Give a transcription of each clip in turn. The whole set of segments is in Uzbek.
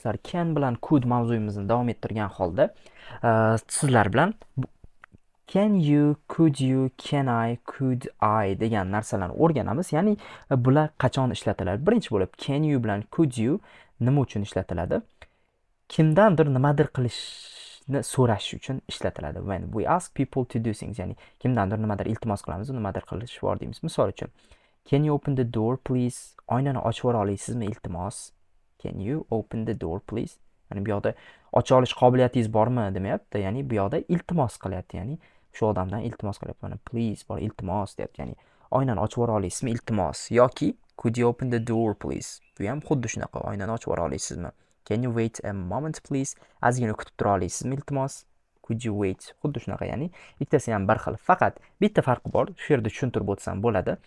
do'stlar, can bilan could mavzuyimizni davom ettirgan holda sizlar bilan can you, could you, can I, could I degan narsalarni o'rganamiz. Ya'ni bular qachon ishlatiladi? Birinchi bo'lib can you bilan could you nima uchun ishlatiladi? Kimdandir nimadir qilishni so'rash uchun ishlatiladi. When we ask people to do things, ya'ni kimdandir nimadir iltimos qilamiz, nimadir qilish bor deymiz. Misol uchun can you open the door please? Oynani ochib yubora olasizmi iltimos? Can you open the door please? Ya'ni bu yoqda ocha olish qobiliyatingiz bormi demayapti. Ya'ni bu yoqda iltimos qilyapti. Ya'ni shu odamdan iltimos qilyapti. Mana please bor iltimos deyapti. Ya'ni oynani ochib yubora olasizmi iltimos? Yoki could you open the door please? Bu ham xuddi shunaqa. Oynani ochib yubora olasizmi? Can you wait a moment please? Ozgina kutib tura olasizmi iltimos? Could you wait? Xuddi shunaqa. Ya'ni ikkitasi ham bir xil. Faqat bitta farqi bor. Shu yerda tushuntirib o'tsam bo'ladi.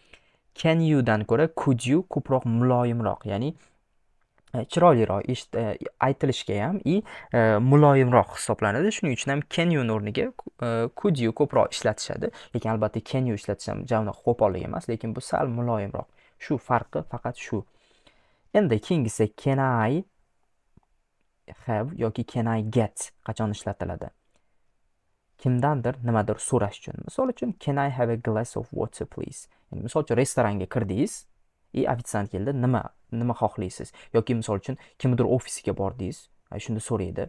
Can you dan ko'ra could you ko'proq muloyimroq, ya'ni chiroyliroq aytilishga ham muloyimroq hisoblanadi. Shuning uchun ham can you o'rniga could you ko'proq ishlatishadi. Lekin albatta can you ishlatish ham javni qo'pollik emas, lekin bu sal muloyimroq. Shu farqi faqat shu. Endi keyingisi can I have yoki can I get qachon ishlatiladi? Kimdandir nimadir so'rash uchun. Misol uchun can I have a glass of water please? Ya'ni misol uchun restoranga kirdingiz, ofitsiant keldi, nima xohlaysiz? Yoki misol uchun kimdir ofisiga bordingiz, shunda so'raydi.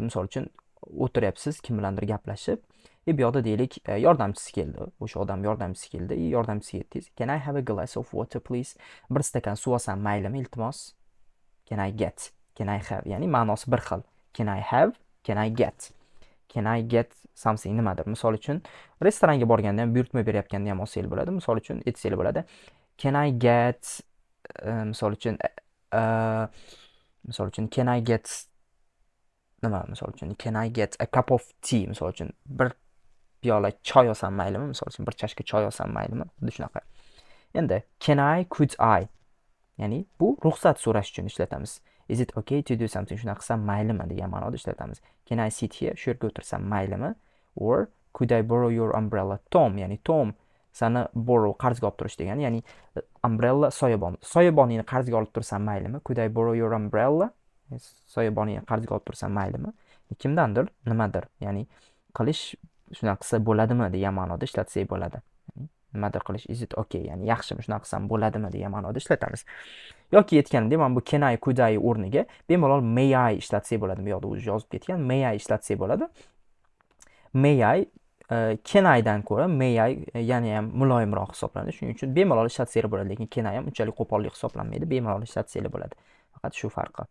Misol uchun o'tiryapsiz, kim bilandir gaplashib, bu yoqda deylik yordamchisi keldi. O'sha odam yordamchisi keldi, yordamchisiga aytdingiz. Can I have a glass of water please? Bir stakan suv olsam maylimi iltimos? Can I get? Can I have? Ya'ni ma'nosi bir xil. Can I have? Can I get? Can I get something nimadir? Misol uchun restoranga borganda ham buyurtma berayotganda ham olsangiz bo'ladi. Misol uchun aytsangiz bo'ladi. Can I get misol uchun can I get nima? Misol uchun can I get a cup of tea? Misol uchun bir piyola choy olsam maylimi? Misol uchun bir chashka choy olsam maylimi? Xuddi shunaqa. Endi can I, could I? Ya'ni bu ruxsat so'rash uchun ishlatamiz. Is it okay to do something? Shunaqa qilsam maylimi degan ma'noda ishlatamiz. Can I sit here? Shu yerga o'tirsam maylimi? Or could I borrow your umbrella? Tom, ya'ni Tom sani borrow qarzga olib turish degani, ya'ni umbrella soyabon. Soyaboningni qarzga olib tursam maylimi? Could I borrow your umbrella? Soyaboningni qarzga olib tursam maylimi? Kimdandir nimadir, ya'ni qilish shunaqa qilsa bo'ladimi degan ma'noda ishlatsak bo'ladi. Nimadir qilish is it okay, ya'ni yaxshimi shunaqa qilsam bo'ladimi degan ma'noda ishlatamiz. Yoki aytganimdek, mana bu can I, could I o'rniga bemalol may I ishlatsak bo'ladi. Bu yoqda o'zi yozib ketgan may I ishlatsak bo'ladi. May I can I dan ko'ra may I yana ham muloyimroq hisoblanadi. Shuning uchun bemalol ishlatsanglar bo'ladi, lekin can I ham unchalik qo'pollik hisoblanmaydi. Bemalol ishlatsanglar bo'ladi. Faqat shu farqi.